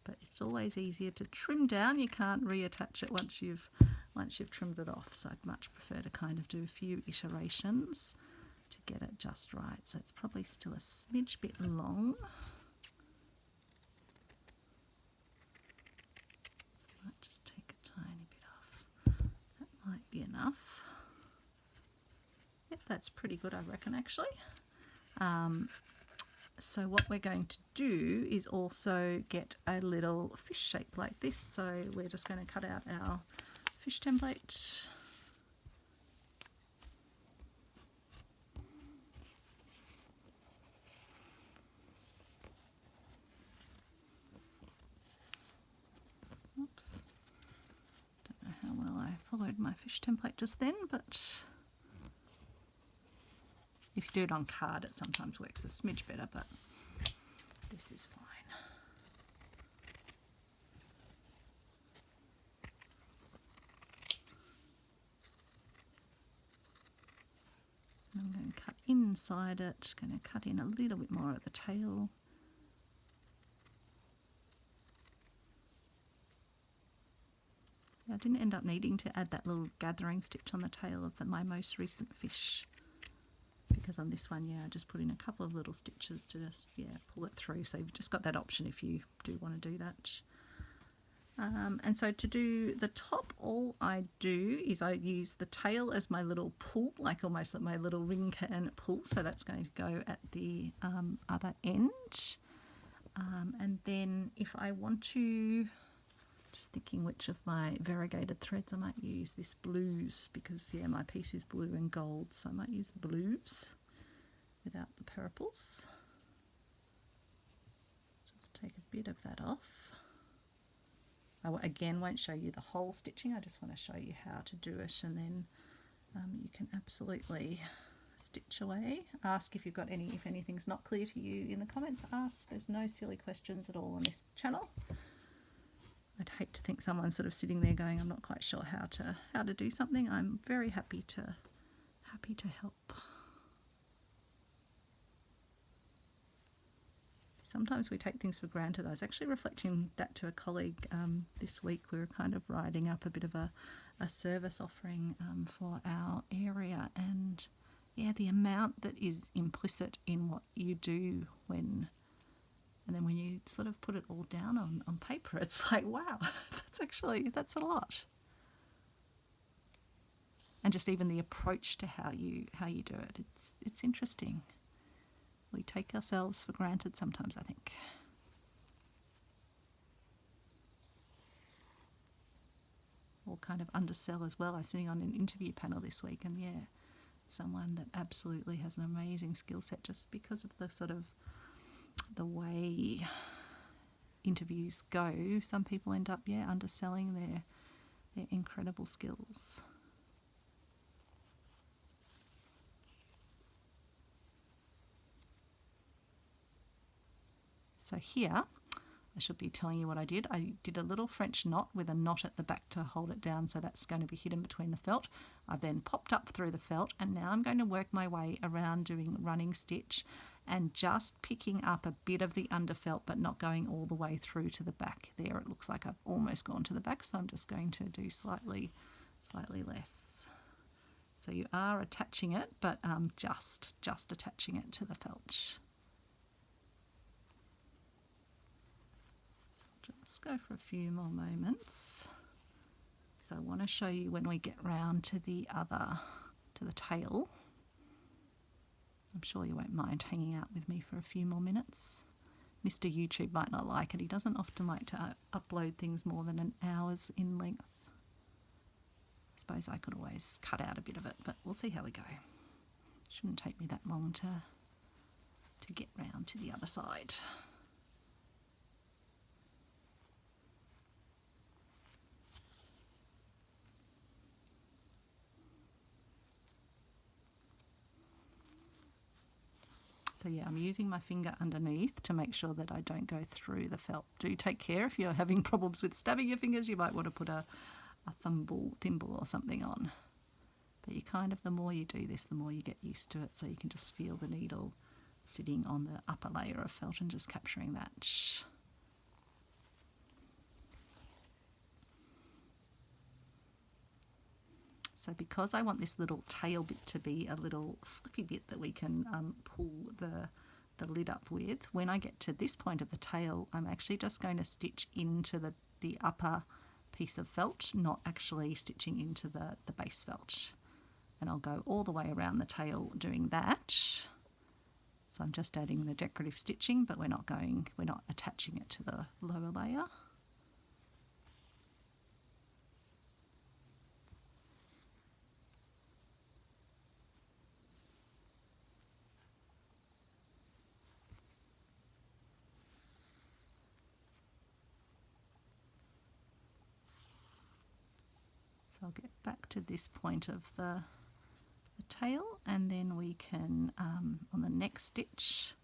But it's always easier to trim down. You can't reattach it once you've trimmed it off, so I'd much prefer to kind of do a few iterations to get it just right. So it's probably still a smidge bit long. So I might just take a tiny bit off. That might be enough. Yep, that's pretty good, I reckon, actually. So what we're going to do is also get a little fish shape like this. So we're just going to cut out our fish template. Oops. Don't know how well I followed my fish template just then, but if you do it on card, it sometimes works a smidge better, but this is fine. I'm going to cut inside it, going to cut in a little bit more at the tail. I didn't end up needing to add that little gathering stitch on the tail of my most recent fish, because on this one, yeah, I just put in a couple of little stitches to just, yeah, pull it through. So you've just got that option if you do want to do that. And so to do the top, all I do is I use the tail as my little pull, like almost like my little ring can pull. So that's going to go at the other end. And then if I want to, just thinking which of my variegated threads I might use, this blues, because yeah, my piece is blue and gold, so I might use the blues without the purples. Just take a bit of that off. I again won't show you the whole stitching, I just want to show you how to do it, and then you can absolutely stitch away. Ask if you've got if anything's not clear to you in the comments. Ask. There's no silly questions at all on this channel. I'd hate to think someone's sort of sitting there going, I'm not quite sure how to do something. I'm very happy to help. sometimes we take things for granted. I was actually reflecting that to a colleague this week. We were kind of writing up a bit of a service offering for our area, and yeah, the amount that is implicit in what you do and then when you sort of put it all down on paper, it's like, wow, that's a lot. And just even the approach to how you do it, it's interesting. We take ourselves for granted sometimes, I think. Or kind of undersell as well. I was sitting on an interview panel this week, and yeah, someone that absolutely has an amazing skill set, just because of the sort of the way interviews go. Some people end up underselling their incredible skills. So here, I should be telling you what I did. I did a little French knot with a knot at the back to hold it down, so that's going to be hidden between the felt. I've then popped up through the felt, and now I'm going to work my way around doing running stitch and just picking up a bit of the underfelt but not going all the way through to the back. There it looks like I've almost gone to the back, so I'm just going to do slightly less. So you are attaching it, but just attaching it to the felt. Just go for a few more moments, because I want to show you when we get round to the tail. I'm sure you won't mind hanging out with me for a few more minutes. Mr. YouTube might not like it. He doesn't often like to upload things more than an hour's in length. I suppose I could always cut out a bit of it, but we'll see how we go. Shouldn't take me that long to get round to the other side. So yeah, I'm using my finger underneath to make sure that I don't go through the felt. Do take care if you're having problems with stabbing your fingers. You might want to put a thimble or something on. But you kind of, the more you do this, the more you get used to it, so you can just feel the needle sitting on the upper layer of felt and just capturing that. So because I want this little tail bit to be a little flippy bit that we can pull the lid up with, when I get to this point of the tail, I'm actually just going to stitch into the upper piece of felt, not actually stitching into the base felt. And I'll go all the way around the tail doing that. So I'm just adding the decorative stitching, but we're not attaching it to the lower layer. So I'll get back to this point of the tail, and then we can, on the next stitch,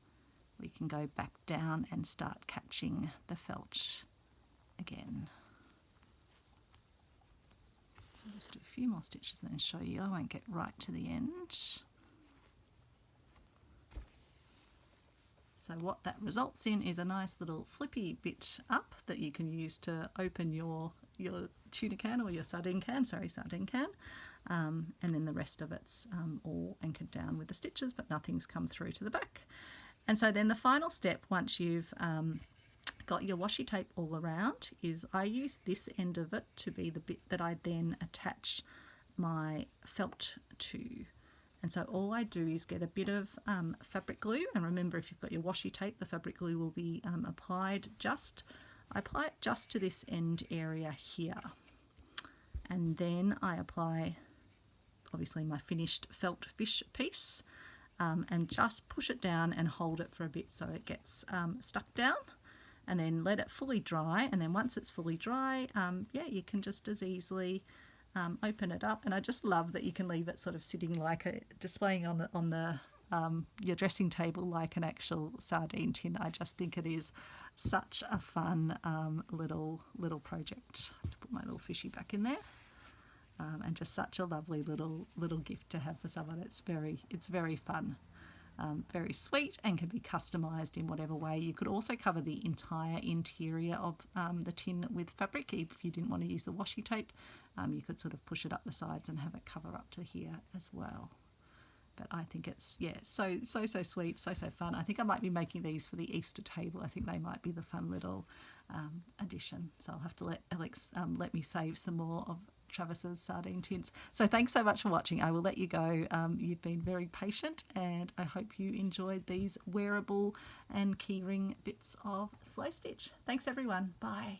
we can go back down and start catching the felt again. So I'll just do a few more stitches and then show you. I won't get right to the end. So what that results in is a nice little flippy bit up that you can use to open your tuna can or your sardine can, and then the rest of it's all anchored down with the stitches, but nothing's come through to the back. And so then the final step, once you've got your washi tape all around, is I use this end of it to be the bit that I then attach my felt to. And so all I do is get a bit of fabric glue, and remember, if you've got your washi tape, the fabric glue will be applied I apply it just to this end area here, and then I apply obviously my finished felt fish piece, and just push it down and hold it for a bit so it gets stuck down, and then let it fully dry. And then once it's fully dry, you can just as easily open it up. And I just love that you can leave it sort of sitting like displaying on the your dressing table like an actual sardine tin. I just think it is such a fun little project. I have to put my little fishy back in there, and just such a lovely little gift to have for someone. It's very fun. very sweet and can be customised in whatever way. You could also cover the entire interior of the tin with fabric. If you didn't want to use the washi tape, you could sort of push it up the sides and have it cover up to here as well. But I think it's, yeah, so sweet, so fun. I think I might be making these for the Easter table. I think they might be the fun little addition. So I'll have to let Alex let me save some more of Travis's sardine tins. So thanks so much for watching. I will let you go. You've been very patient, and I hope you enjoyed these wearable and keyring bits of slow stitch. Thanks everyone. Bye.